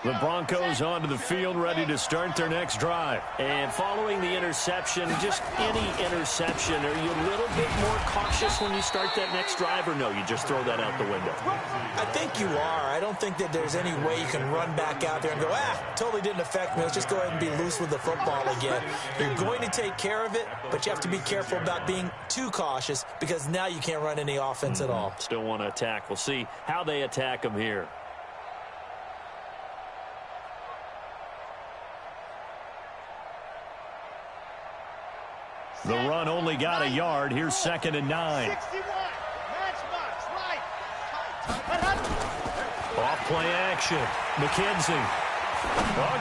The Broncos onto the field, ready to start their next drive. And following the interception, just any interception, are you a little bit more cautious when you start that next drive, or no, you just throw that out the window? I think you are. I don't think that there's any way you can run back out there and go, totally didn't affect me. Let's just go ahead and be loose with the football again. You're going to take care of it, but you have to be careful about being too cautious because now you can't run any offense at all. Still want to attack. We'll see how they attack them here. The run only got a yard. Here's 2nd and 9. Off play action. McKenzie.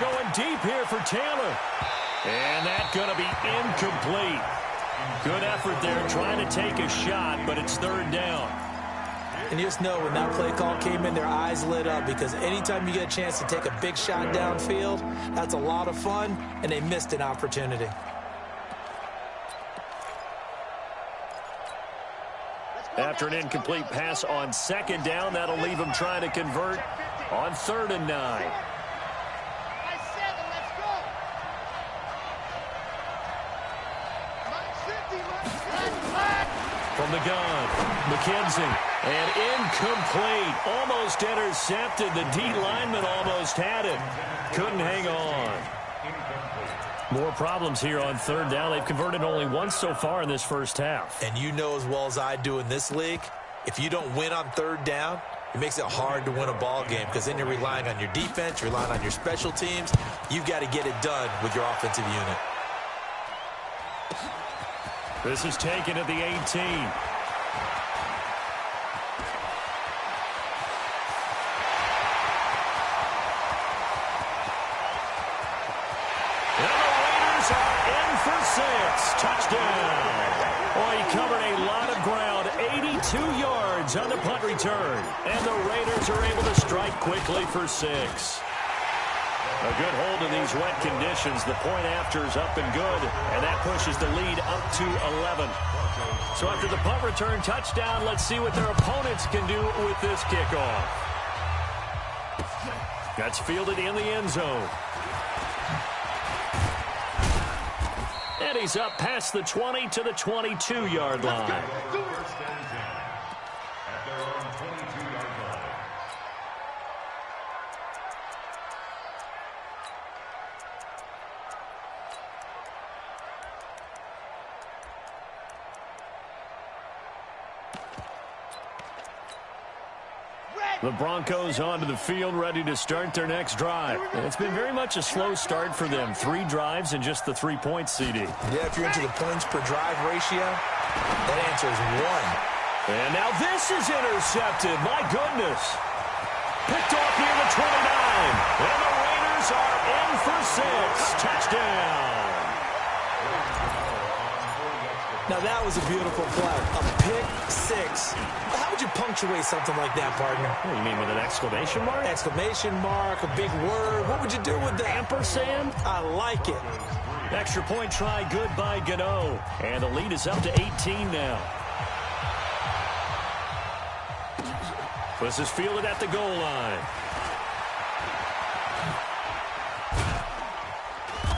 Going deep here for Taylor. And that's going to be incomplete. Good effort there trying to take a shot, but it's 3rd down. And you just know when that play call came in, their eyes lit up because anytime you get a chance to take a big shot downfield, that's a lot of fun, and they missed an opportunity. After an incomplete pass on 2nd down, that'll leave them trying to convert on 3rd and 9. From the gun, McKenzie, and incomplete. Almost intercepted. The D lineman almost had it. Couldn't hang on. More problems here on 3rd down. They've converted only once so far in this first half. And you know as well as I do in this league, if you don't win on 3rd down, it makes it hard to win a ball game because then you're relying on your defense, you're relying on your special teams. You've got to get it done with your offensive unit. This is taken at the 18. For 6, touchdown. Boy, he covered a lot of ground, 82 yards on the punt return. And the Raiders are able to strike quickly for 6. A good hold in these wet conditions. The point after is up and good, and that pushes the lead up to 11. So after the punt return touchdown, let's see what their opponents can do with this kickoff. That's fielded in the end zone. And he's up past the 20 to the 22-yard line. The Broncos onto the field, ready to start their next drive. And it's been very much a slow start for them. 3 drives and just the 3 points, CD. Yeah, if you're into the points per drive ratio, that answer is 1. And now this is intercepted. My goodness. Picked off near the 29. And the Raiders are in for 6. Touchdown. Now that was a beautiful play. A pick 6. How would you punctuate something like that, partner? What do you mean, with an exclamation mark? Exclamation mark, a big word. What would you do with that? Ampersand? I like it. Extra point try, good by Gano. And the lead is up to 18 now. This is fielded at the goal line.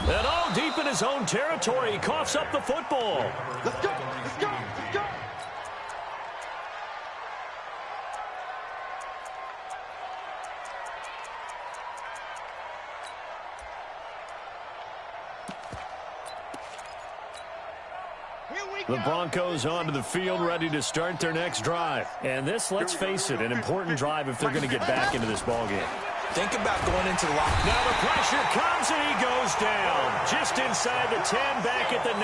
And all deep in his own territory, he coughs up the football. Let's go, let's go, let's go. The Broncos onto the field, ready to start their next drive. And this, let's face it, an important drive if they're going to get back into this ballgame. Think about going into the lock. Now the pressure comes and he goes down. Just inside the 10, back at the 9.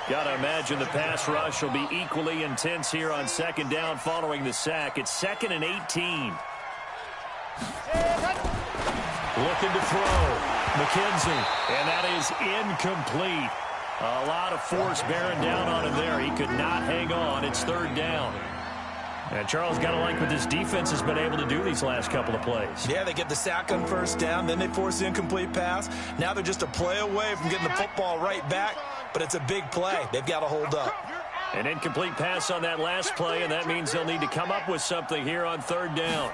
Got to imagine the pass rush will be equally intense here on 2nd down following the sack. It's 2nd and 18. Looking to throw. McKenzie. And that is incomplete. A lot of force bearing down on him there. He could not hang on. It's 3rd down. And Charles, got to like what this defense has been able to do these last couple of plays. Yeah, they get the sack on 1st down, then they force the incomplete pass. Now they're just a play away from getting the football right back, but it's a big play. They've got to hold up. An incomplete pass on that last play, and that means they'll need to come up with something here on 3rd down.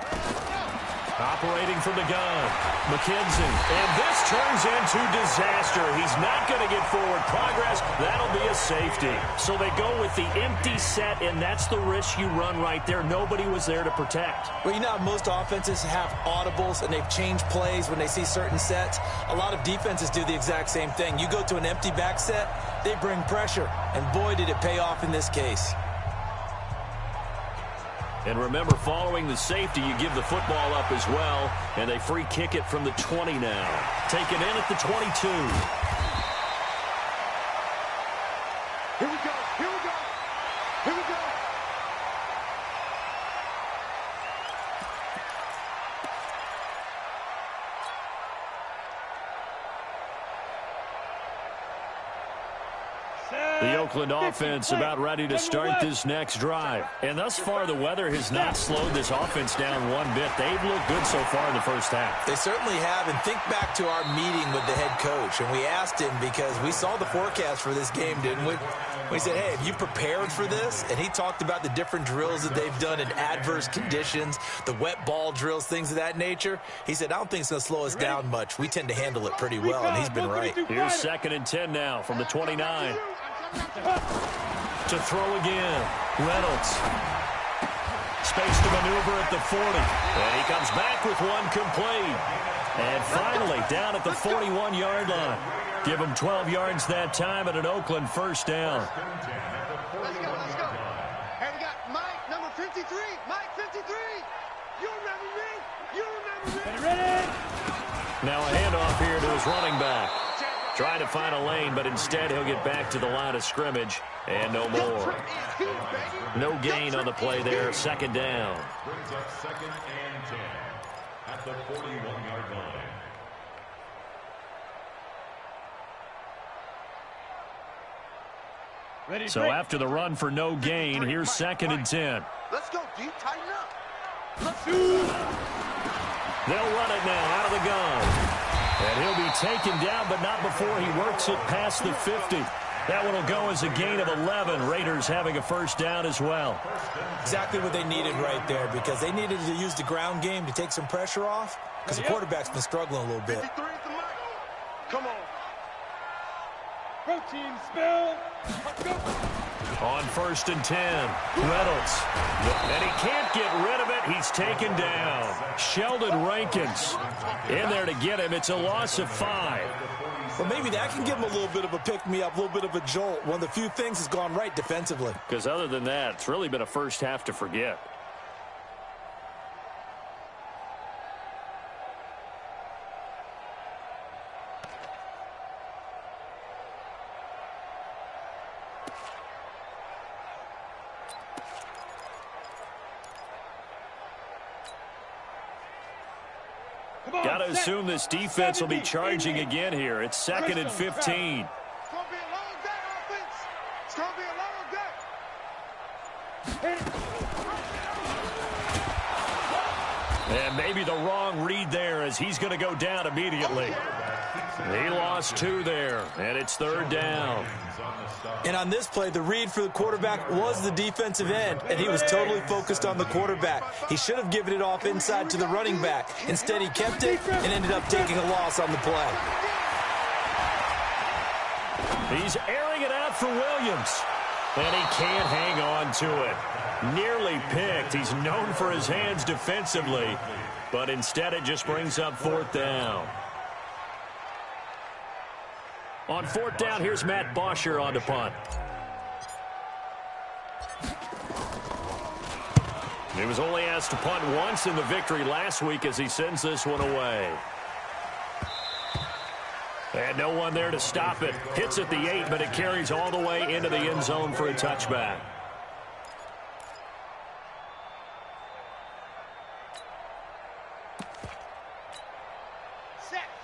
Operating from the gun, McKenzie. And this turns into disaster. He's not going to get forward progress. That'll be a safety. So they go with the empty set, and that's the risk you run right there. Nobody was there to protect. Well, you know how most offenses have audibles, and they've changed plays when they see certain sets. A lot of defenses do the exact same thing. You go to an empty back set, they bring pressure. And boy, did it pay off in this case. And remember, following the safety, you give the football up as well, and they free kick it from the 20 now. Taken in at the 22. Here we go. Here we go. Here we go. The Oakland offense about ready to start this next drive. And thus far, the weather has not slowed this offense down one bit. They've looked good so far in the first half. They certainly have. And think back to our meeting with the head coach. And we asked him, because we saw the forecast for this game, didn't we? We said, hey, have you prepared for this? And he talked about the different drills that they've done in adverse conditions, the wet ball drills, things of that nature. He said, I don't think it's going to slow us down much. We tend to handle it pretty well, and he's been right. Here's 2nd and 10 now from the 29. To throw again, Reynolds. Space to maneuver at the 40. And he comes back with one complete. And finally, down at the 41-yard line. Give him 12 yards that time at an Oakland first down. Let's go, let's go. Hey, we got Mike, number 53. Mike, 53. You remember me? You remember me? Ready? Now a handoff here to his running back. Trying to find a lane, but instead he'll get back to the line of scrimmage. And no more. No gain on the play there. 2nd down. Brings up 2nd and 10 at the 41-yard line. Ready, So after the run for no gain, here's 2nd and 10. Let's go, D. Tighten up. Let's They'll run it now out of the gun. And he'll be taken down, but not before he works it past the 50. That one will go as a gain of 11. Raiders having a first down as well. Exactly what they needed right there, because they needed to use the ground game to take some pressure off, because the quarterback's been struggling a little bit. 53 is the mic. Come on. Protein spill. Let's go. On 1st and 10, Reynolds. And he can't get rid of it. He's taken down. Sheldon Rankins in there to get him. It's a loss of 5. Well, maybe that can give him a little bit of a pick-me-up, a little bit of a jolt. One of the few things has gone right defensively. Because other than that, it's really been a first half to forget. Got to assume this defense will be charging again here. It's 2nd and 15. It's going to be a long day, offense. It's going to be a long day. And maybe the wrong read there, as he's going to go down immediately. He lost 2 there, and it's 3rd down. And on this play, the read for the quarterback was the defensive end, and he was totally focused on the quarterback. He should have given it off inside to the running back. Instead, he kept it and ended up taking a loss on the play. He's airing it out for Williams, and he can't hang on to it. Nearly picked. He's known for his hands defensively, but instead it just brings up 4th down. On 4th down, here's Matt Bosher on to punt. He was only asked to punt once in the victory last week as he sends this one away. And no one there to stop it. Hits at the 8, but it carries all the way into the end zone for a touchback.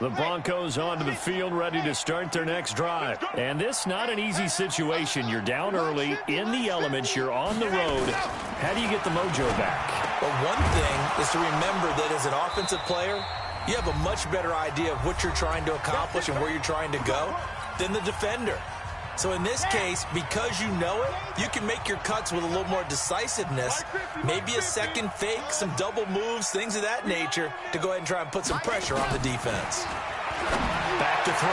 The Broncos onto the field, ready to start their next drive. And this not an easy situation. You're down early, in the elements, you're on the road. How do you get the mojo back? Well, one thing is to remember that as an offensive player, you have a much better idea of what you're trying to accomplish and where you're trying to go than the defender. So in this case, because you know it, you can make your cuts with a little more decisiveness, maybe a second fake, some double moves, things of that nature, to go ahead and try and put some pressure on the defense. Back to throw.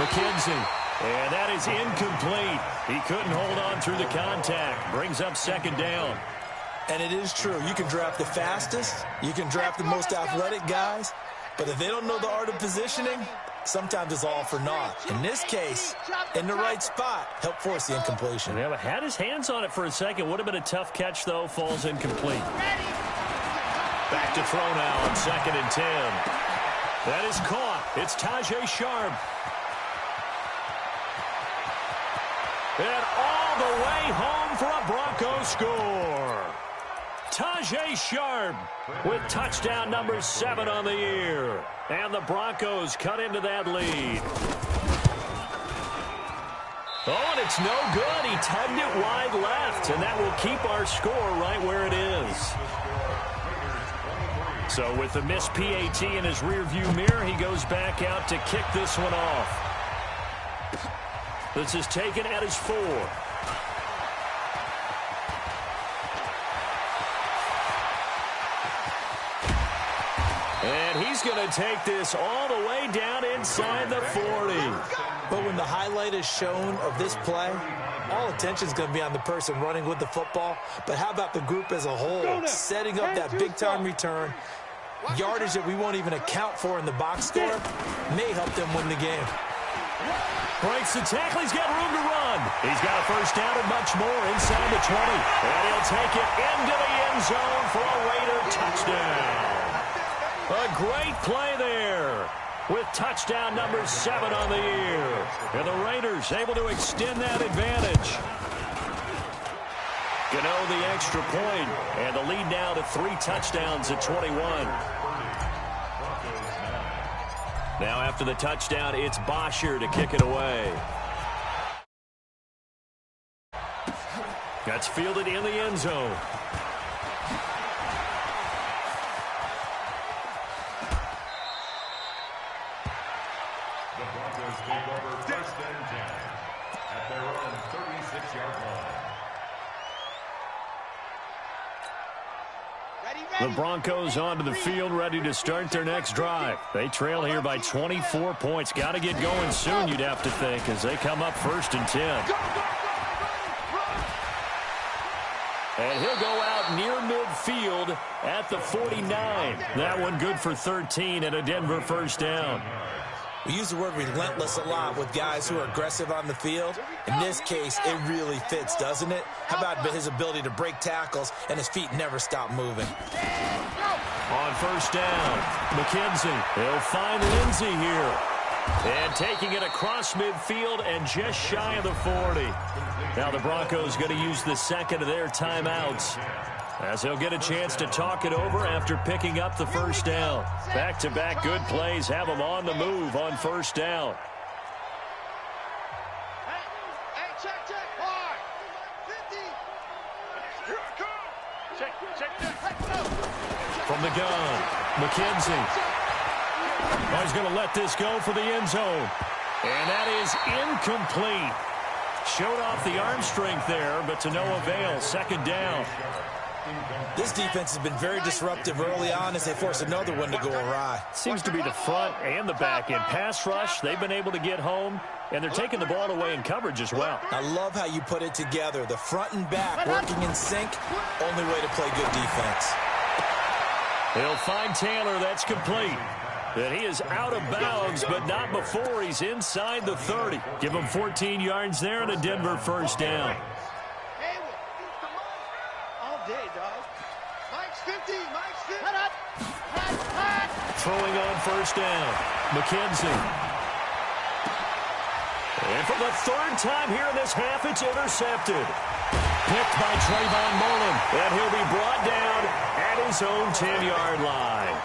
McKenzie. And that is incomplete. He couldn't hold on through the contact. Brings up second down. And it is true. You can draft the fastest. You can draft the most athletic guys. But if they don't know the art of positioning, sometimes it's all for naught. In this case, in the right spot, help force the incompletion. Yeah, but had his hands on it for a second. Would have been a tough catch, though. Falls incomplete. Back to throw now on 2nd and 10. That is caught. It's Tajay Sharp. And all the way home for a Broncos score. Tajay Sharp with touchdown number 7 on the year. And the Broncos cut into that lead. Oh, and it's no good. He tugged it wide left, and that will keep our score right where it is. So with the missed PAT in his rearview mirror, he goes back out to kick this one off. This is taken at his 4. And he's going to take this all the way down inside the 40. But when the highlight is shown of this play, all attention is going to be on the person running with the football. But how about the group as a whole, setting up that big-time return, yardage that we won't even account for in the box score, may help them win the game. Breaks the tackle. He's got room to run. He's got a first down and much more inside the 20. And he'll take it into the end zone for a Raider touchdown. A great play there with touchdown number 7 on the year. And the Raiders able to extend that advantage. Gano the extra point, and the lead now to 3 touchdowns at 21. Now after the touchdown, it's Bosher to kick it away. That's fielded in the end zone. The Broncos take over 1st and 10 at their own 36-yard line. The Broncos onto the field, ready to start their next drive. They trail here by 24 points. Got to get going soon, you'd have to think, as they come up 1st and 10. And he'll go out near midfield at the 49. That one good for 13 and a Denver first down. We use the word relentless a lot with guys who are aggressive on the field. In this case, it really fits, doesn't it? How about his ability to break tackles and his feet never stop moving? On first down, McKenzie. He'll find Lindsey here. And taking it across midfield and just shy of the 40. Now the Broncos going to use the second of their timeouts, as they'll get a chance to talk it over after picking up the first down. Back-to-back good plays have them on the move on first down. Hey, check. Hard. 50. Check. From the gun, McKenzie. Oh, he's going to let this go for the end zone. And that is incomplete. Showed off the arm strength there, but to no avail. Second down. This defense has been very disruptive early on as they force another one to go awry. Seems to be the front and the back end. Pass rush, they've been able to get home, and they're taking the ball away in coverage as well. I love how you put it together. The front and back working in sync, only way to play good defense. He'll find Taylor. That's complete. And he is out of bounds, but not before he's inside the 30. Give him 14 yards there and a Denver first down. All day, dog. Mike's 50. Throwing on first down, McKenzie. And for the 3rd time here in this half, it's intercepted. Picked by Trayvon Mullen. And he'll be brought down at his own 10-yard line.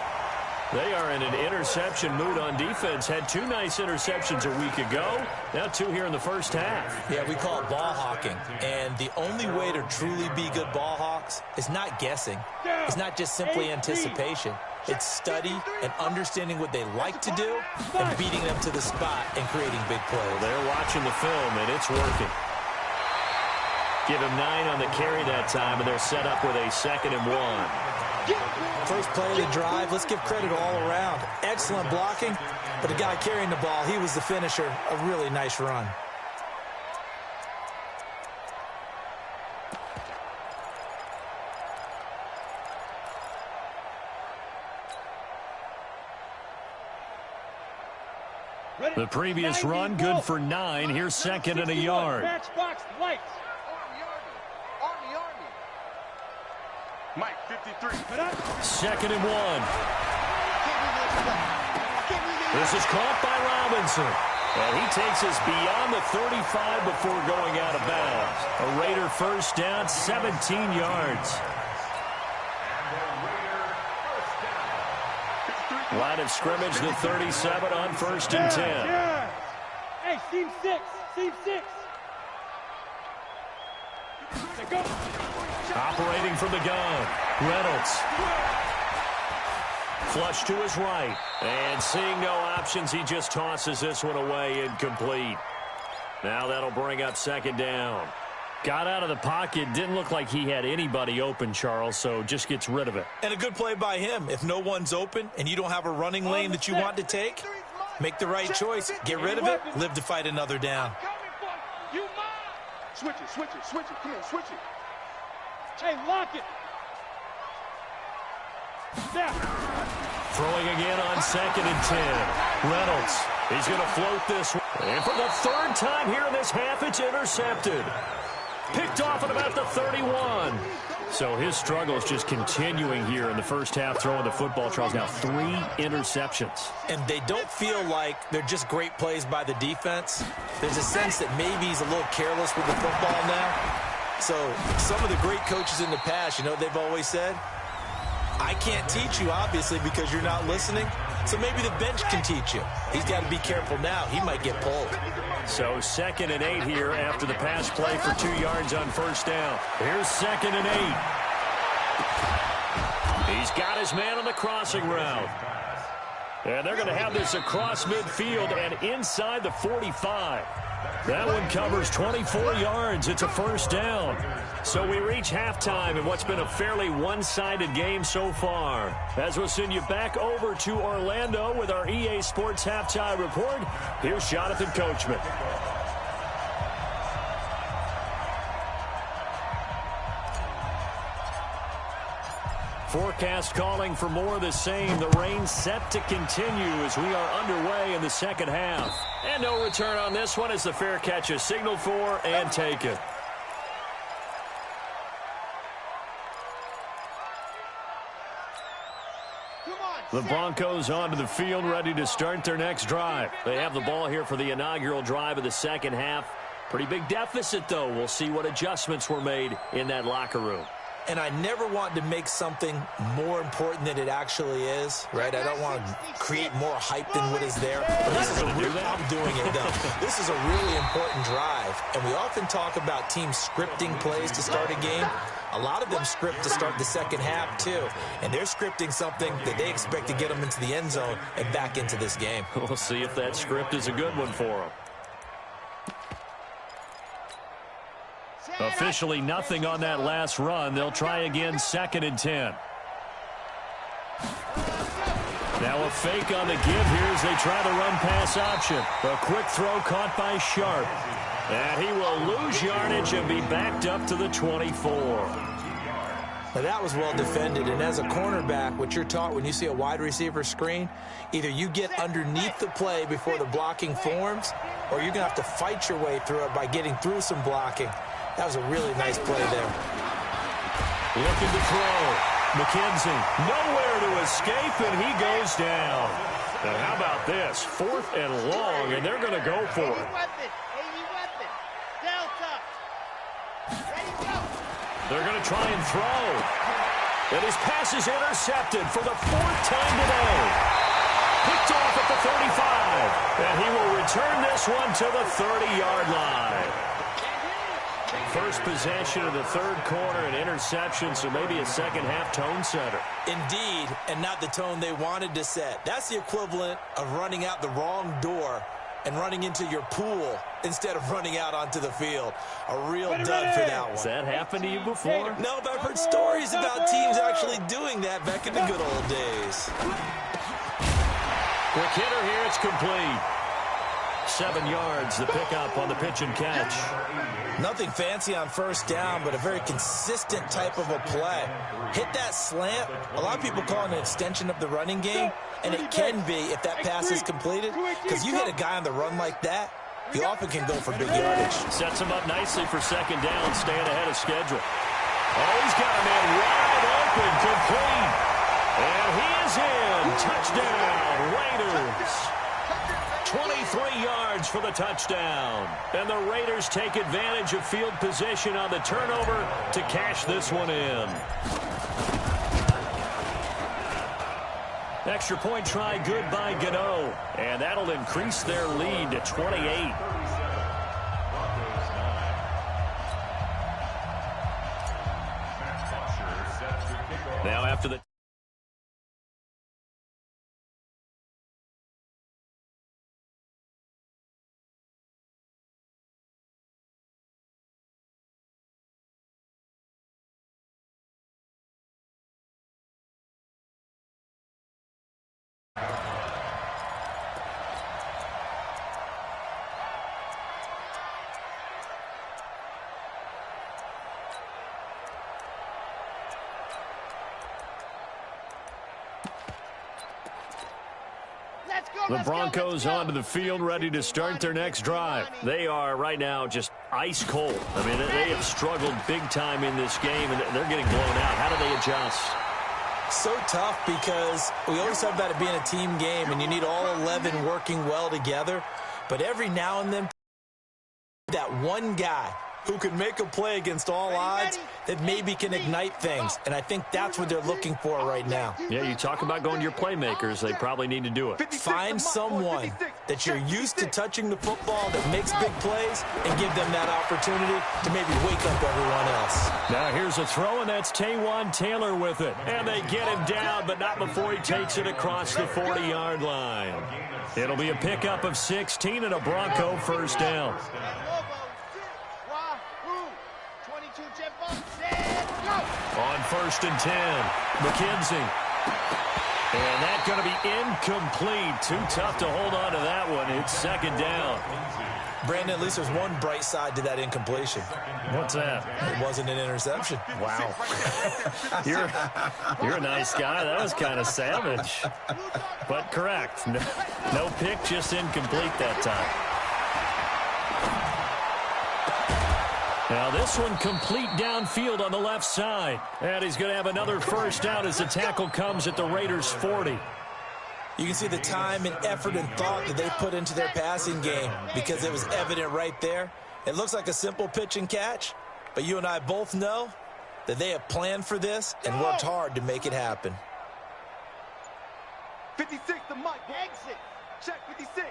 They are in an interception mood on defense. Had 2 nice interceptions a week ago. Now 2 here in the first half. Yeah, we call it ball hawking. And the only way to truly be good ball hawks is not guessing. It's not just simply anticipation. It's study and understanding what they like to do and beating them to the spot and creating big plays. Well, they're watching the film, and it's working. Give him 9 on the carry that time, and they're set up with a 2nd and 1. First play of the drive, let's give credit all around. Excellent blocking, but the guy carrying the ball, he was the finisher. A really nice run. The previous run, good for 9. Here's 2nd and a yard. Matchbox lights. Army. Mike, 53. 2nd and 1. This is caught by Robinson. And he takes us beyond the 35 before going out of bounds. A Raider first down, 17 yards. Line of scrimmage, the 37 on 1st and 10. Yeah. Hey, team 6. Go. Operating from the gun, Reynolds. Flush to his right. And seeing no options, he just tosses this one away incomplete. Now that'll bring up 2nd down. Got out of the pocket. Didn't look like he had anybody open, Charles, so just gets rid of it. And a good play by him. If no one's open and you don't have a running lane that you want to take, make the right choice. Get rid of it. Live to fight another down. Switch it. Come on, switch it. Hey, lock it. Throwing again on 2nd and 10. Reynolds. He's going to float this one. And for the 3rd time here in this half, it's intercepted. Picked off at about the 31. So his struggle is just continuing here in the first half, throwing the football, Charles. Now 3 interceptions. And they don't feel like they're just great plays by the defense. There's a sense that maybe he's a little careless with the football now. So some of the great coaches in the past, you know, they've always said, I can't teach you, obviously, because you're not listening. So maybe the bench can teach you. He's got to be careful now. He might get pulled. So 2nd and 8 here after the pass play for 2 yards on 1st down. Here's 2nd and 8. He's got his man on the crossing route. And they're going to have this across midfield and inside the 45. That one covers 24 yards. It's a 1st down. So we reach halftime in what's been a fairly one-sided game so far. As we'll send you back over to Orlando with our EA Sports Halftime Report, here's Jonathan Coachman. Forecast calling for more of the same. The rain set to continue as we are underway in the 2nd half. And no return on this one as the fair catch is signaled for and taken. The Broncos onto the field, ready to start their next drive. They have the ball here for the inaugural drive of the 2nd half. Pretty big deficit, though. We'll see what adjustments were made in that locker room. And I never want to make something more important than it actually is, right? I don't want to create more hype than what is there. But this is I'm doing it, though. This is a really important drive. And we often talk about teams scripting plays to start a game. A lot of them script to start the 2nd half, too. And they're scripting something that they expect to get them into the end zone and back into this game. We'll see if that script is a good one for them. Officially nothing on that last run. They'll try again 2nd and 10. Now a fake on the give here as they try the run pass option. A quick throw caught by Sharp. And he will lose yardage and be backed up to the 24. Now that was well defended, and as a cornerback, what you're taught when you see a wide receiver screen, either you get underneath the play before the blocking forms, or you're going to have to fight your way through it by getting through some blocking. That was a really nice play there. Looking to throw. McKenzie nowhere to escape, and he goes down. And how about this? 4th and long, and they're going to go for it. They're going to try and throw. And his pass is intercepted for the 4th time today. Picked off at the 35. And he will return this one to the 30-yard line. First possession of the 3rd quarter, an interception, so maybe a second-half tone setter. Indeed, and not the tone they wanted to set. That's the equivalent of running out the wrong door and running into your pool instead of running out onto the field. A real dud for that one. Has that happened to you before? No, but I've heard stories about teams actually doing that back in the good old days. Quick hitter here, it's complete. 7 yards, the pickup on the pitch and catch. Nothing fancy on first down, but a very consistent type of a play. Hit that slant. A lot of people call it an extension of the running game, and it can be if that pass is completed, because you hit a guy on the run like that, he often can go for big yardage. Sets him up nicely for second down, staying ahead of schedule. Oh, he's got a man wide open, complete. And he is in. Touchdown, Raiders. 23 yards for the touchdown. And the Raiders take advantage of field position on the turnover to cash this one in. Extra point try good by Gano. And that'll increase their lead to 28. Now after the The Broncos onto the field, ready to start their next drive. They are right now just ice cold. I mean, they have struggled big time in this game, and they're getting blown out. How do they adjust? So tough because we always talk about it being a team game, and you need all 11 working well together. But every now and then, that one guy who can make a play against all odds that maybe can ignite things. And I think that's what they're looking for right now. Yeah, you talk about going to your playmakers. They probably need to do it. Find someone that you're used to touching the football that makes big plays and give them that opportunity to maybe wake up everyone else. Now here's a throw, and that's Taywan Taylor with it. And they get him down, but not before he takes it across the 40-yard line. It'll be a pickup of 16 and a Bronco first down. On 1st and 10, McKenzie. And that's going to be incomplete. Too tough to hold on to that one. It's second down. Brandon, at least there's one bright side to that incompletion. What's that? It wasn't an interception. Wow. You're a nice guy. That was kind of savage. But correct. No pick, just incomplete that time. Now this one complete downfield on the left side. And he's going to have another first down as the tackle comes at the Raiders' 40. You can see the time and effort and thought that they put into their passing game because it was evident right there. It looks like a simple pitch and catch, but you and I both know that they have planned for this and worked hard to make it happen. 56 to Mike. Exit. Check 56.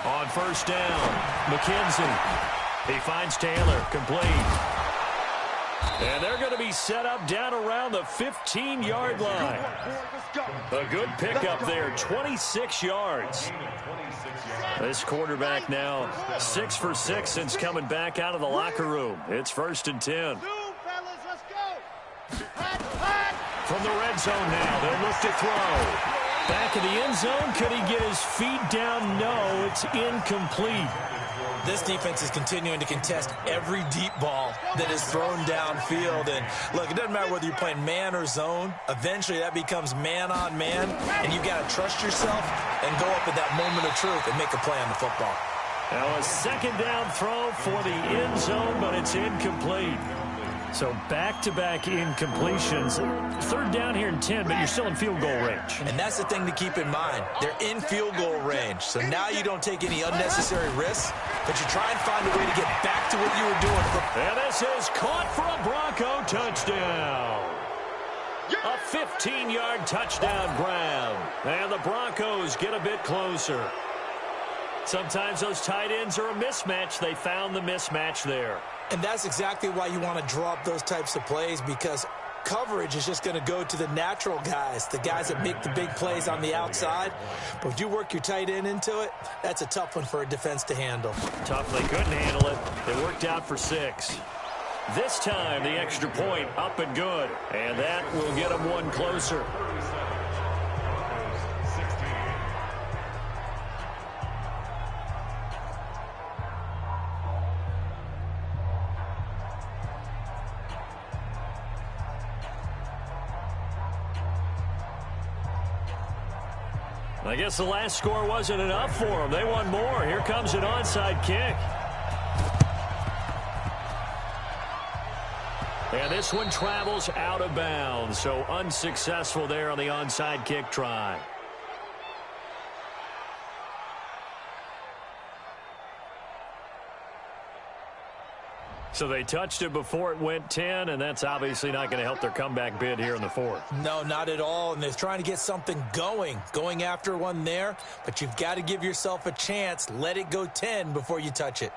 On first down, McKenzie. He finds Taylor, complete. And they're going to be set up down around the 15-yard line. A good pickup there, 26 yards. This quarterback now 6 for 6 since coming back out of the locker room. It's 1st and 10. From the red zone now, they'll look to throw. Back of the end zone, could he get his feet down? No, it's incomplete. This defense is continuing to contest every deep ball that is thrown downfield. And look, it doesn't matter whether you're playing man or zone. Eventually, that becomes man on man, and you've got to trust yourself and go up at that moment of truth and make a play on the football. Now a second down throw for the end zone, but it's incomplete. So back-to-back incompletions. Third down here in 10, but you're still in field goal range. And that's the thing to keep in mind. They're in field goal range. So now you don't take any unnecessary risks, but you try and find a way to get back to what you were doing. And this is caught for a Bronco touchdown. A 15-yard touchdown grab. And the Broncos get a bit closer. Sometimes those tight ends are a mismatch. They found the mismatch there. And that's exactly why you want to draw up those types of plays, because coverage is just going to go to the natural guys, the guys that make the big plays on the outside. But if you work your tight end into it, that's a tough one for a defense to handle. Tough, they couldn't handle it. It worked out for 6. This time, the extra point up and good. And that will get them one closer. I guess the last score wasn't enough for them. They want more. Here comes an onside kick. And this one travels out of bounds, so unsuccessful there on the onside kick try. So they touched it before it went 10, and that's obviously not going to help their comeback bid here in the 4th. No, not at all, and they're trying to get something going after one there, but you've got to give yourself a chance. Let it go 10 before you touch it.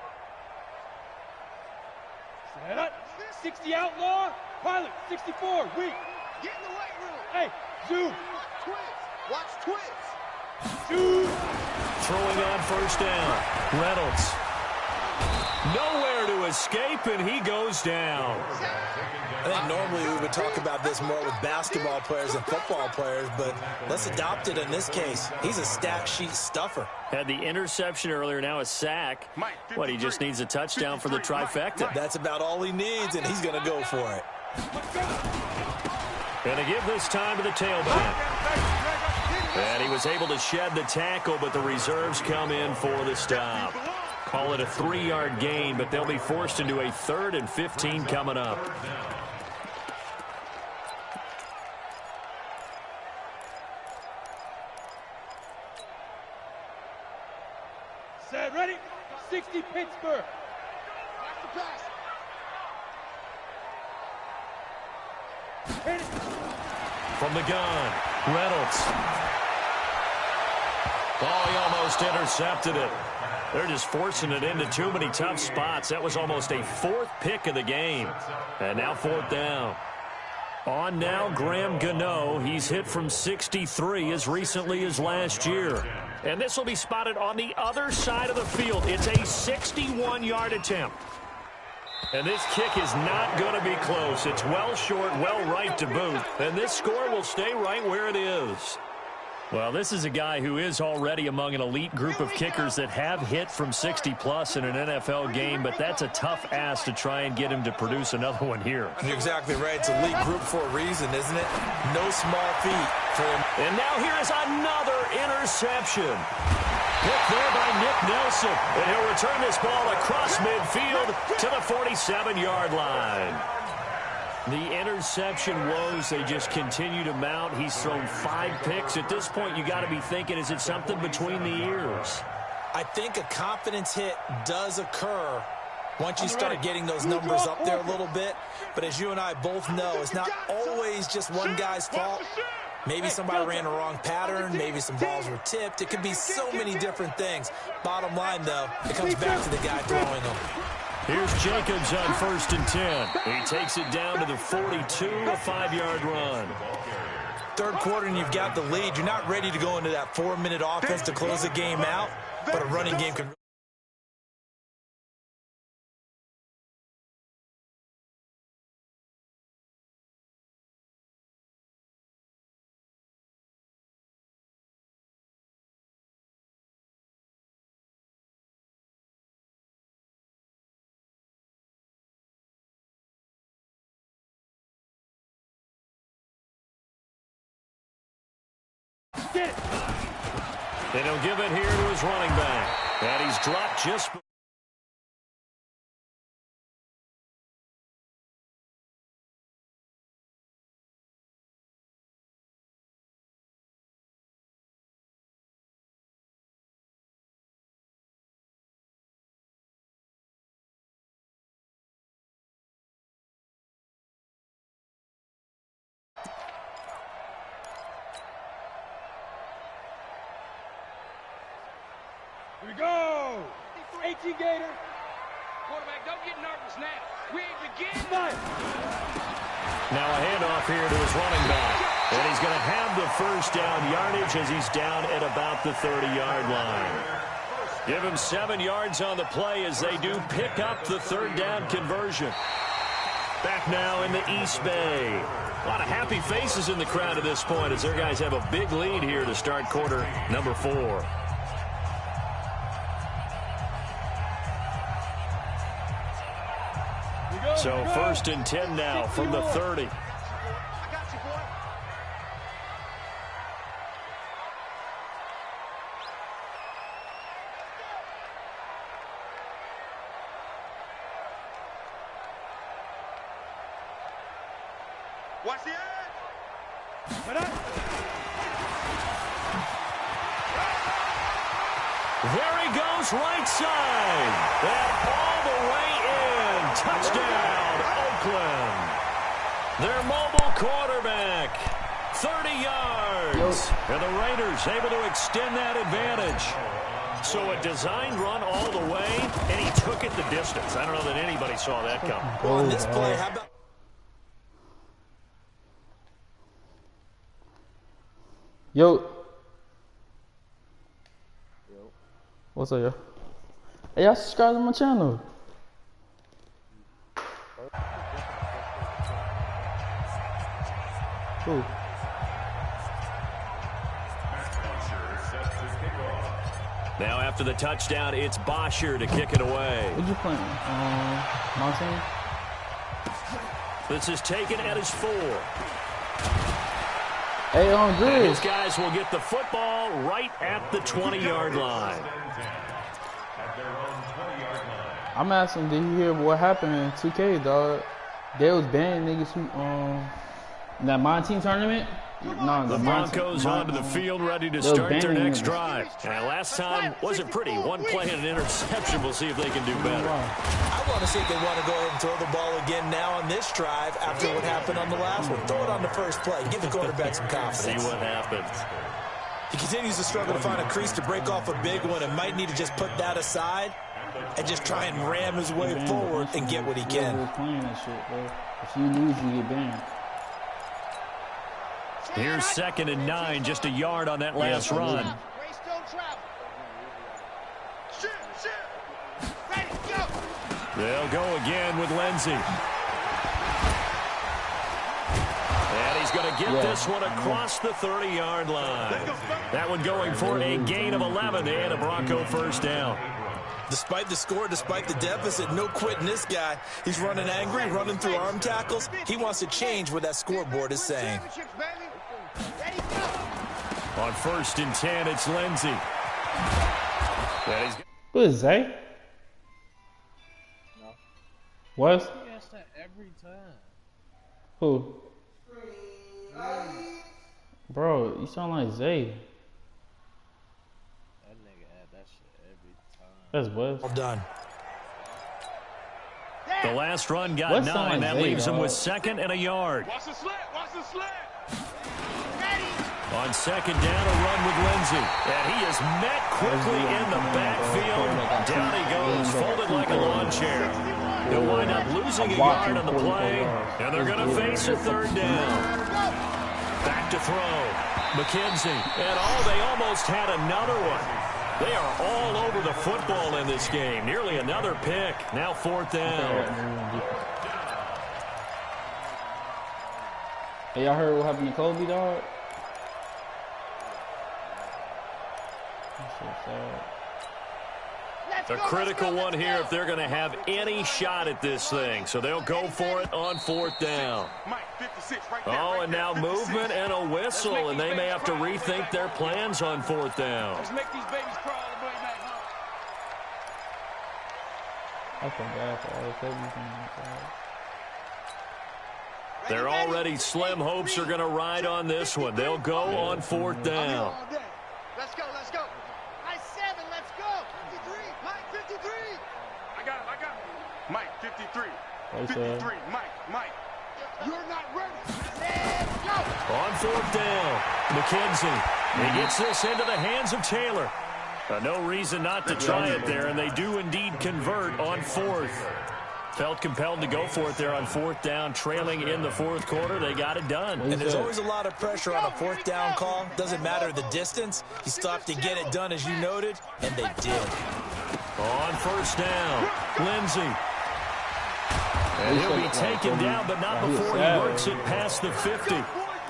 Set up. 60 outlaw. Pilot, 64, weak. Get in the weight room. Hey, zoom. Watch twins. Zoom. Throwing on first down. Reynolds. Nowhere to escape, and he goes down. I think normally we would talk about this more with basketball players and football players, but let's adopt it in this case. He's a stat sheet stuffer. Had the interception earlier, now a sack. What, he just needs a touchdown for the trifecta. That's about all he needs, and he's going to go for it. And they give this time to the tailback. And he was able to shed the tackle, but the reserves come in for the stop. Call it a 3-yard gain, but they'll be forced into a 3rd and 15 coming up. Set, ready. 60 Pittsburgh. Hit it. From the gun, Reynolds. Oh, he almost intercepted it. They're just forcing it into too many tough spots. That was almost a 4th pick of the game. And now 4th down. On now, Graham Gano. He's hit from 63 as recently as last year. And this will be spotted on the other side of the field. It's a 61-yard attempt. And this kick is not going to be close. It's well short, well right to boot. And this score will stay right where it is. Well, this is a guy who is already among an elite group of kickers that have hit from 60-plus in an NFL game, but that's a tough ask to try and get him to produce another one here. You're exactly right. It's a elite group for a reason, isn't it? No small feat for him. And now here is another interception. Picked there by Nick Nelson. And he'll return this ball across midfield to the 47-yard line. The interception woes, they just continue to mount. He's thrown 5 picks. At this point, you got to be thinking, is it something between the ears? I think a confidence hit does occur once you start getting those numbers up there a little bit. But as you and I both know, it's not always just one guy's fault. Maybe somebody ran a wrong pattern. Maybe some balls were tipped. It could be so many different things. Bottom line, though, it comes back to the guy throwing them. Here's Jacobs on 1st and 10. He takes it down to the 42, a 5-yard run. Third quarter and you've got the lead. You're not ready to go into that 4-minute offense to close the game out, but a running game can... They don't give it here to his running back. And he's dropped just... go. 18 Gator. Quarterback, don't get nervous now. We ain't beginning. Now a handoff here to his running back. And he's going to have the first down yardage as he's down at about the 30-yard line. Give him 7 yards on the play as they do pick up the third down conversion. Back now in the East Bay. A lot of happy faces in the crowd at this point as their guys have a big lead here to start quarter number 4. So first and 10 now from the 30. Watch the edge. There he goes, right side. And all the way in. Touchdown, Oakland. Their mobile quarterback, 30 yards. And the Raiders able to extend that advantage. So a designed run all the way, and he took it the distance. I don't know that anybody saw that coming. Well, on this play, how about... Yo. What's up, yo? Hey, y'all subscribe to my channel. Cool. Now after the touchdown, it's Bosher to kick it away. What'd you playing? Mountain? This is taken at his 4. Hey, on And his Grizz. guys will get the football right at the 20-yard line. I'm asking, did you hear what happened in 2K, dog? They was banning niggas who, that my team tournament? No, The Broncos onto the field ready to start their next drive. And last time wasn't pretty. One play and an interception. We'll see if they can do better. I want to see if they want to go ahead and throw the ball again now on this drive after what happened on the last one. Throw it on the first play. Give the quarterback some confidence. See what happens. He continues to struggle to find a crease to break off a big one and might need to just put that aside and just try and ram his way forward and get what he can. Playing that shit, bro. If you lose, you get banned. Here's 2nd and 9, just a yard on that last run. Race don't travel. Shoot. Ready, go. They'll go again with Lindsey. And he's going to get this one across the 30-yard line. That one going for a gain of 11 and a Bronco first down. Despite the score, despite the deficit, no quitting this guy. He's running angry, running through arm tackles. He wants to change what that scoreboard is saying. Ready, go. On 1st and 10, it's Lindsey. Who is Zay? No. What? He asks that every time. Who? Bro, you sound like Zay. That nigga add that shit every time. That's Wes. Well done. The last run got Wes 9. sound like That Zay, leaves him dog. with 2nd and a yard. Watch the slant. Watch the slant. On 2nd down, a run with Lindsey. And he is met quickly in the backfield. Down he goes, folded like a lawn chair. He'll wind up losing a yard on the play, and they're going to face a 3rd down. Back to throw. McKenzie. And they almost had another one. They are all over the football in this game. Nearly another pick. Now 4th down. Hey, y'all heard what happened to Kobe, dog? That's so sad. A critical one here if they're going to have any shot at this thing. So they'll go for it on 4th down. Oh, and now movement and a whistle, and they may have to rethink their plans on 4th down. Let's make these babies crawl all the way back home. I feel bad for all the Kobe's in They're already slim hopes are going to ride on this one. They'll go on 4th down. Let's go. High 7, let's go. 53, Mike, 53. I got him. Mike, 53. Right 53, Mike. You're not ready. Let's go. On 4th down, McKenzie. He gets this into the hands of Taylor. No reason not to try it there, and they do indeed convert on fourth. Felt compelled to go for it there on fourth down, trailing in the fourth quarter. They got it done. And there's always a lot of pressure on a fourth down call. Doesn't matter the distance. You still have to get it done, as you noted, and they did. On first down, Lindsey. And he'll be taken down, but not before he works it past the 50.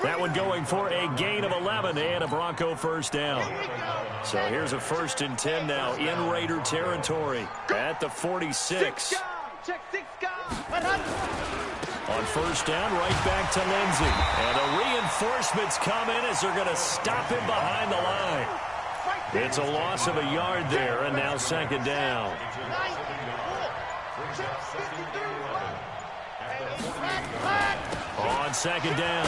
That one going for a gain of 11 and a Bronco first down. So here's a 1st and 10 now in Raider territory at the 46. Check 6 guys. On first down, right back to Lindsey. And the reinforcements come in as they're going to stop him behind the line. It's a loss of a yard there, and now 2nd down. On 2nd down,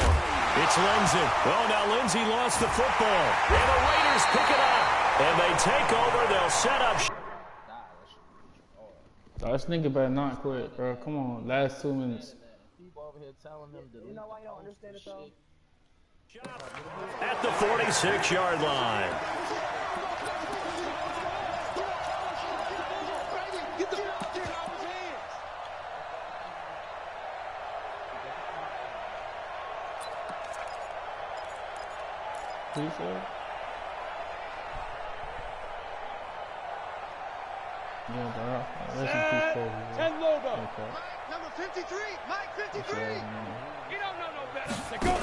it's Lindsey. Oh, now Lindsey lost the football. And the Raiders pick it up. And they take over. They'll set up. This nigga better not quit, bro. Come on, last 2 minutes. People over here telling them to, you know why you don't understand it though? At the 46-yard line. Get the ball here out of his hands. Please, sir. Yeah, bro. Rest in peace, Kobe, bro. 10 logo. Okay. Number 53, Mike 53. You don't know no better. Say go.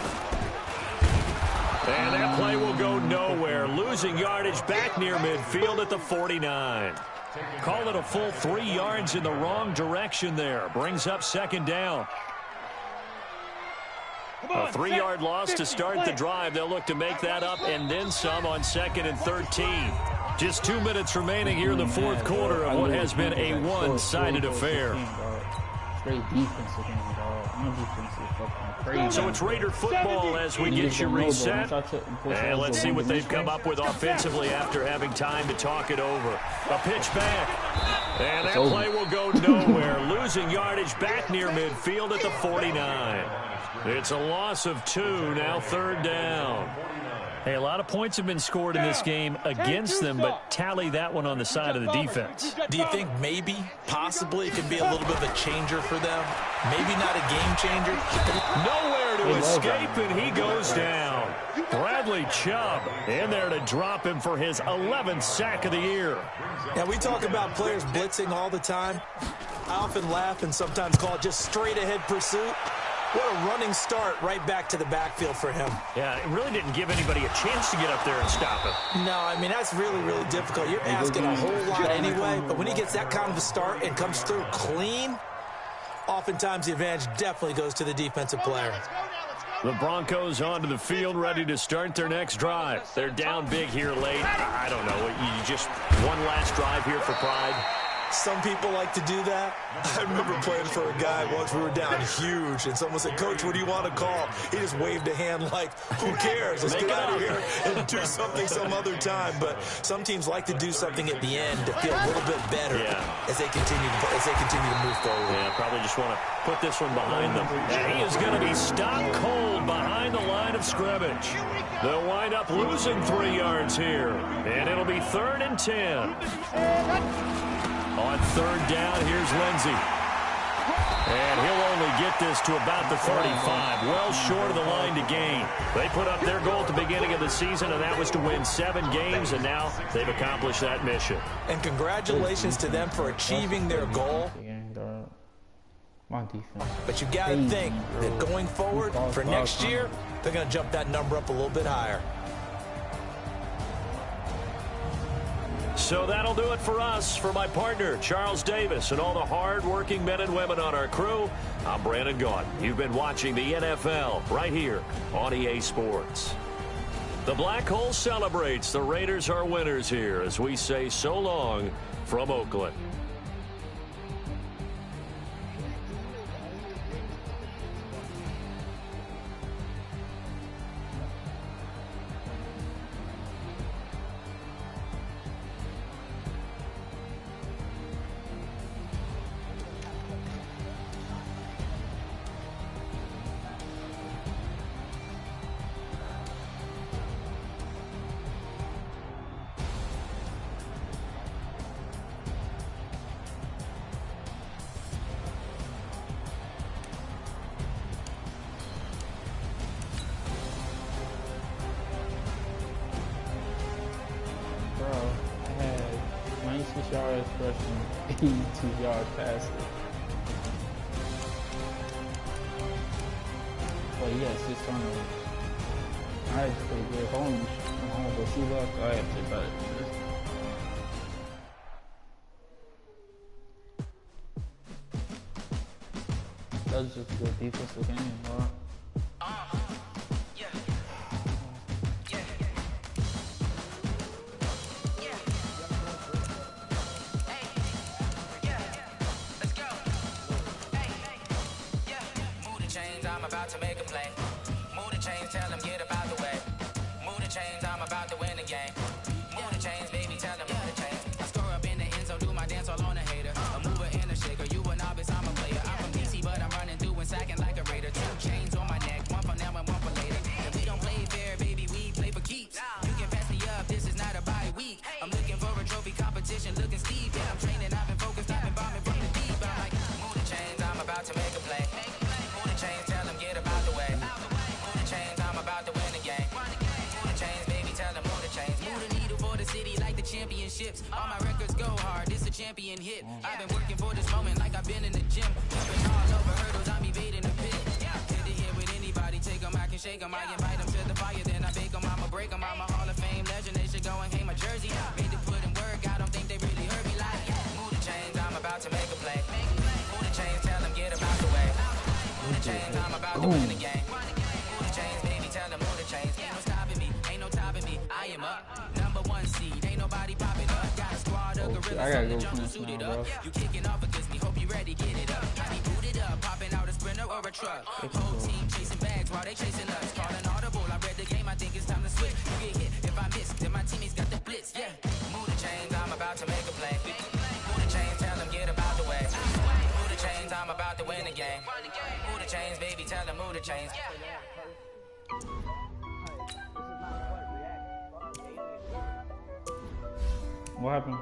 And that play will go nowhere. Losing yardage back near midfield at the 49. Call it a full 3 yards in the wrong direction there. Brings up 2nd down. A 3-yard loss to start the drive. They'll look to make that up and then some on 2nd and 13. Just 2 minutes remaining here in the fourth quarter of what has been a one-sided affair. Great defense again, dog. My defense is fucking crazy. So it's Raider football as we get you reset. And let's see what they've come up with offensively after having time to talk it over. A pitch back. And that play will go nowhere. Losing yardage back near midfield at the 49. It's a loss of 2, now 3rd down. Hey, a lot of points have been scored in this game against them, but tally that one on the side of the defense. Do you think maybe, possibly, it could be a little bit of a changer for them? Maybe not a game changer? Nowhere to escape, and he goes down. Bradley Chubb in there to drop him for his 11th sack of the year. Now, we talk about players blitzing all the time. I often laugh and sometimes call it just straight-ahead pursuit. What a running start right back to the backfield for him. Yeah, it really didn't give anybody a chance to get up there and stop him. No, I mean, that's really, really difficult. You're asking a whole lot anyway, but when he gets that kind of a start and comes through clean, oftentimes the advantage definitely goes to the defensive player. The Broncos onto the field, ready to start their next drive. They're down big here late. I don't know. You just one last drive here for pride. Some people like to do that. I remember playing for a guy once. We were down huge, and someone said, "Coach, what do you want to call?" He just waved a hand like, "Who cares? Let's get out of here and do something some other time." But some teams like to do something at the end to feel a little bit better as they continue to move forward. Yeah, probably just want to put this one behind them. And he is going to be stopped cold behind the line of scrimmage. They'll wind up losing 3 yards here, and it'll be 3rd and 10. On 3rd down, here's Lindsey. And he'll only get this to about the 35, well short of the line to gain. They put up their goal at the beginning of the season, and that was to win 7 games, and now they've accomplished that mission. And congratulations to them for achieving their goal. My defense. But you got to think that going forward for next year, they're going to jump that number up a little bit higher. So that'll do it for us. For my partner, Charles Davis, and all the hard-working men and women on our crew, I'm Brandon Gaunt. You've been watching the NFL right here on EA Sports. The Black Hole celebrates. The Raiders are winners here as we say so long from Oakland. yards rushing, 82-yard passing. But he has 6 turnovers. Alright, it's pretty good. If I want to go see luck, I have to better than this. That was just a good defensive game, bro. To make a play. Move the chains, tell them get about the way. Move the chains, I'm about to win the game. Move the chains, baby, tell them move the chains. I score up in the end zone, do my dance all on a hater. A mover and a shaker, you a novice, I'm a player. I'm from DC, but I'm running through and sacking like a raider. 2 chains on my neck, one for now and one for later. If we don't play fair, baby, we play for keeps. You can pass me up, this is not a bye week. I'm looking for a trophy competition, looking steep. Yeah, I'm training, I've been focused, I've been bombing from the deep. I'm like, move the chains, I'm about to make a play. Move the chains, tell them get about the way. Move the chains, I'm about to win the game. Move the chains, baby, tell them move the chains. Move the needle for the city like the championships. All my records go hard, this a champion hit. I've been working for this moment like I've been in the gym. Jumping all over hurdles, I'm evading the pit. Hit the hit with anybody, take them, I can shake them. I invite them to the fire, then I bake them, I'ma break them. I'm a Hall of Fame legend, they should go and hang my jersey. Made to put in work, I don't think they really heard me like. Move the chains, I'm about to make a play. Move the chains, tell them get about the way. Move the chains, I'm about to win the game. Move the chains, baby, tell them move the chains. Ain't no stopping me, ain't no topping me. I am up, #1 seed. Ain't nobody popping up. Got a squad of gorillas on the jungle suited up. You kicking off against me, hope you ready, get it up. I be booted up, popping out a sprinter or a truck. Whole team chasing bags while they chasing us. Calling audible, I read the game, I think it's time to switch. You get hit if I miss, then my teammates got the blitz. Yeah, move the chains, I'm about to make a play. Move the chains, tell them get about the way. Move the chains, I'm about to win the game. Move the chains, baby, tell them move the chains. What happened?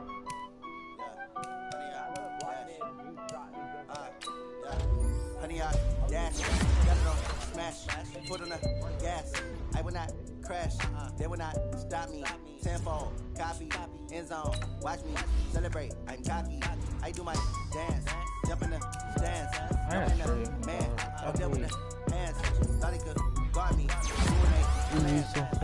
Honey, I dash, got it on, smash, foot on the gas. I will not crash, they will not stop me. Tenfold, copy, end zone, watch me celebrate. I'm cocky, I do my dance, jump in the stands, jump in the man. I'll deal with the hands, thought he could guard me. I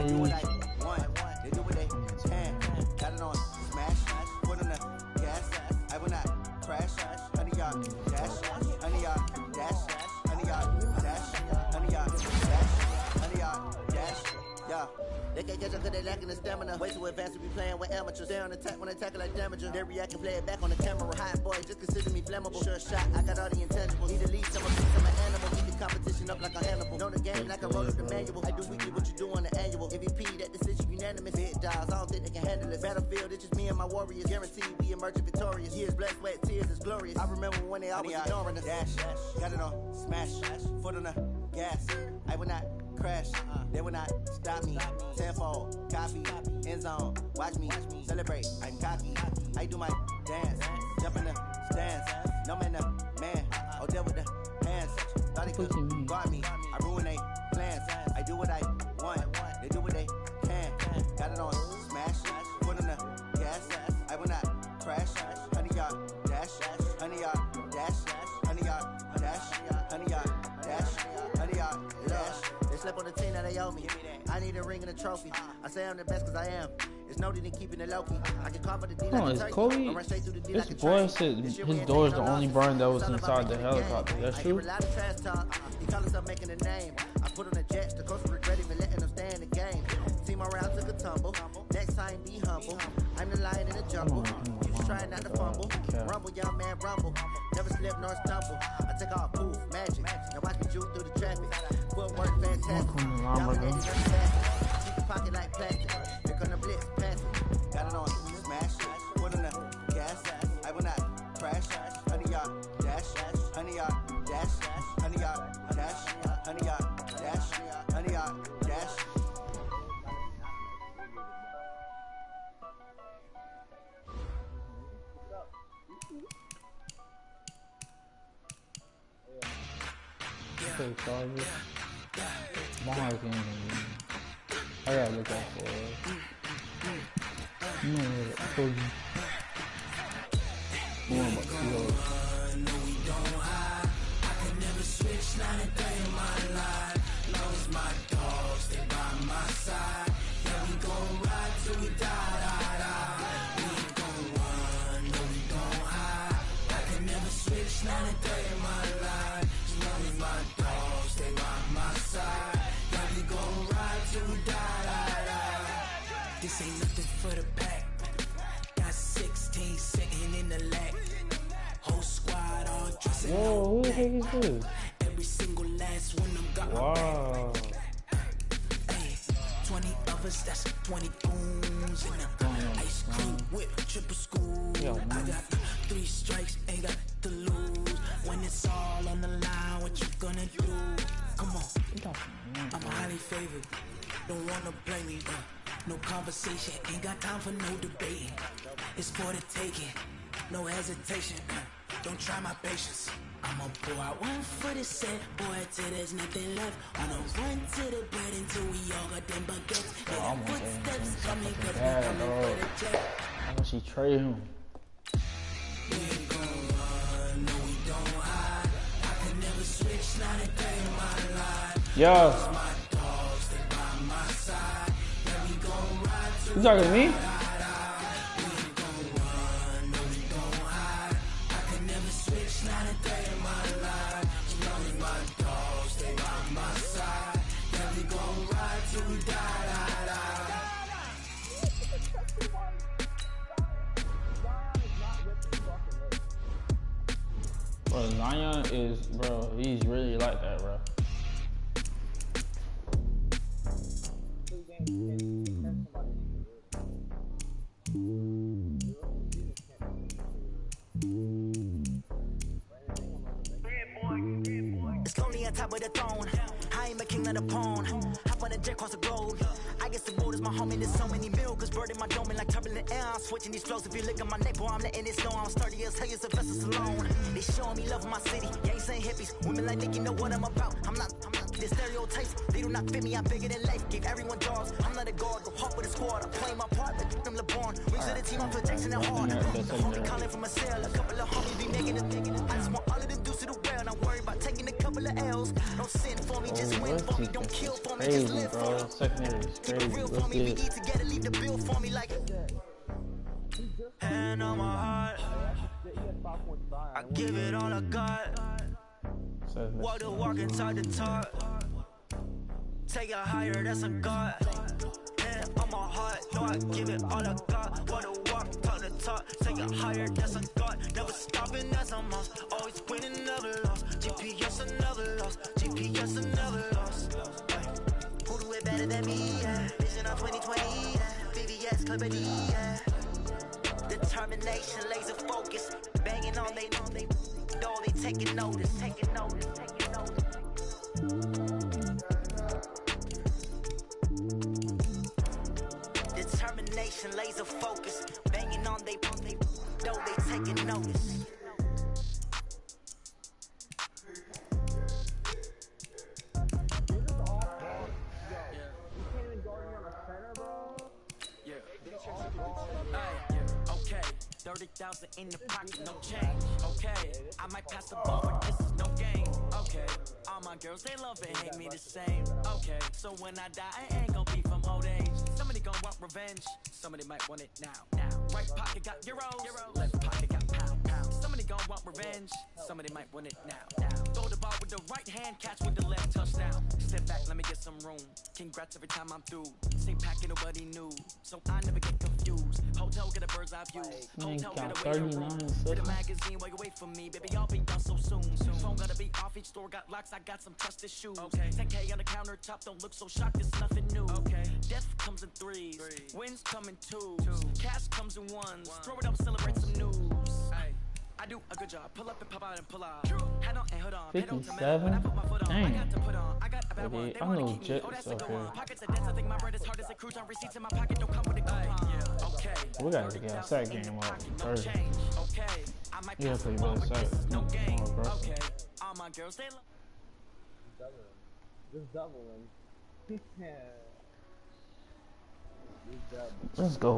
do what I want, they do what they can. Got it on, smash, foot on the gas. I will not crash, honey, y'all dash, honey, y'all dash, honey, y'all dash, honey, y'all dash, honey, y'all dash, yeah. They can't catch up cause they lacking the stamina. Way too advanced to be playing with amateurs. Stay on attack when they tackle like damager. They react and play it back on the camera. Hot boy, just consider me flammable. Sure shot, I got all the intangibles. Need a lead, I'm a beast, I'm an animal. Keep the competition up like a Hannibal. Know the game like I wrote up the manual. I do weekly what you do on the annual. MVP, that decision unanimous. Big dials, I don't think they can handle it. Battlefield, it's just me and my warriors. Guaranteed we emerging victorious. Years, blood, sweat, tears, it's glorious. I remember when they always ignoring us. Dash, got it on, smash, foot on the gas. I will not crash, they will not stop me. Tenfold, copy, end zone, watch me celebrate. I'm cocky, I do my dance, jump in the stands. No man, the man, I'll deal with the hands. Thought he could guard me, I ruin they plans. I do what I want, they do what they can. Got it on, smash, foot on the gas. I will not crash, honey, y'all dash, honey, y'all dash, honey, y'all dash, honey, y'all dash, honey, y'all dash. They slept on the team that they owe me. I need a ring and a trophy. I say I'm the best cause I am. It's no need in keeping it low key. I can cover the D like a turkey. Kobe, this boy said his door is the only burn that was inside the helicopter. That's true? He call himself making a name. I put on the jets. The coach regret even letting them stay in the game. Team around took a tumble. Next time be humble. I'm the lion in the jungle. You just trying not to fumble. Rumble, young man, rumble. Never slip nor stumble. I take off poof, magic. Now watch me juke through the traffic. Footwork fantastic. Dominating every facet. Keep the pocket like plastic. Here come the blitz, pass it. Got it on, smash. Foot on the gas. I will not crash. Honey, y'all dash. Honey, y'all dash. Honey, y'all dash. Honey, y'all dash. Honey, y'all dash. My heart can't even. I gotta look out for it. This ain't nothing for the pack. Got 16 sitting in the lag. Whole squad all dressing all black. Every single last one of them got my back. Hey, 20 of us, that's 20 goons. And ice cream whip, triple school. I got 3 strikes, ain't got to lose. When it's all on the line, what you gonna do? Come on, I'm highly favored. Don't wanna blame me, no conversation, ain't got time for no debating. It's for the taking, no hesitation. Don't try my patience. I'ma pull out one for the set, boy, till there's nothing left. Wanna run to the bed until we all got them baguettes. And the footsteps coming, cause we coming for the jet. How much he trade him? We ain't gon' run, no we don't hide. I could never switch, not a day in my life. Yo. You talking to me? Bro, Zion is, bro, he's really like that, bro. It's lonely on top of the throne. I ain't a king of the pawn. Hop on a jet across the globe. I guess the world is my home and there's so many milkers bird in my dome and like turbulent air. I'm switching these flows. If you look at my neck, boy, I'm letting it snow. I'm sturdy as hell, as a vessel alone. They showing me love in my city. Gangs ain't hippies. Women like Nick, you know what I'm about. I'm not the stereotypes. They do not fit me. I'm bigger than life. Give everyone jobs. I'm not a guard. Go hard with a squad. I'm playing my part. Like them LeBron. Rings of the team. I'm Jackson and hard. The homie calling from a cell. A couple of homies be making a thing. I just want all of them dudes to the well. Not worry about taking a couple of L's. Don't sin for me. Just win for me. Don't kill for me. Just live for me. Secondary is Keep it real for me. We eat together. Leave the bill for me like. Hand on my heart. I give it all I got. Walk the walk and talk the talk. Take it higher, that's a God. Hand on my heart, no, I give it all I got. Walk the walk, talk the talk. Take it higher, that's a God. Never stopping, that's a must. Always winning, never lost. GPS, another loss. GPS, another loss. Who do it better than me? Yeah. Vision on 2020. Yeah. VVS, Clipper D. Yeah. Determination, laser focus. Banging on they know they taking notice. Taking notice. Taking notice. Determination, laser focus. Banging on they know they taking notice. Okay, 30,000 in the pocket, no change. Okay, I might pass the ball, but this is no game. Okay, all my girls, they love and hate me the same. Okay, so when I die, I ain't gon' be from old age. Somebody gon' want revenge, somebody might want it now. Right pocket got euros, left pocket got pounds. Somebody gon' want revenge, somebody might want it now. Throw the ball with the right hand, catch with the left, touchdown. Step back, let me get some room. Congrats every time I'm through. Same packet, nobody knew, so I never get confused. Hotel get a bird's eye view. Hotel get away from room. Get a magazine, while you wait for me, baby. I'll be done so soon. Phone gotta be off, each store got locks. I got some trusted shoes. Okay, 10K on the countertop, don't look so shocked. It's nothing new. Okay, death comes in threes, wins come in twos, cash comes in ones. Throw it up, celebrate some news. I do a good job. Pull up and pop out and pull out. Head on and hood on. 57? When I put my foot on, I Dang. got to put on. I got a bad one. They I wanna know keep me. Jets Oh, that's a up good here. one. Pockets of debts. I think my bread is hard as a cruise on receipts in my pocket. Don't come with a coupon. Okay. We gotta get a sack game up first. Okay. I might Yeah, pass play the ball, better but this sack. is no game. More aggressive. Okay. All my girls, they love. Just doubling. Yeah. Just double. Let's go.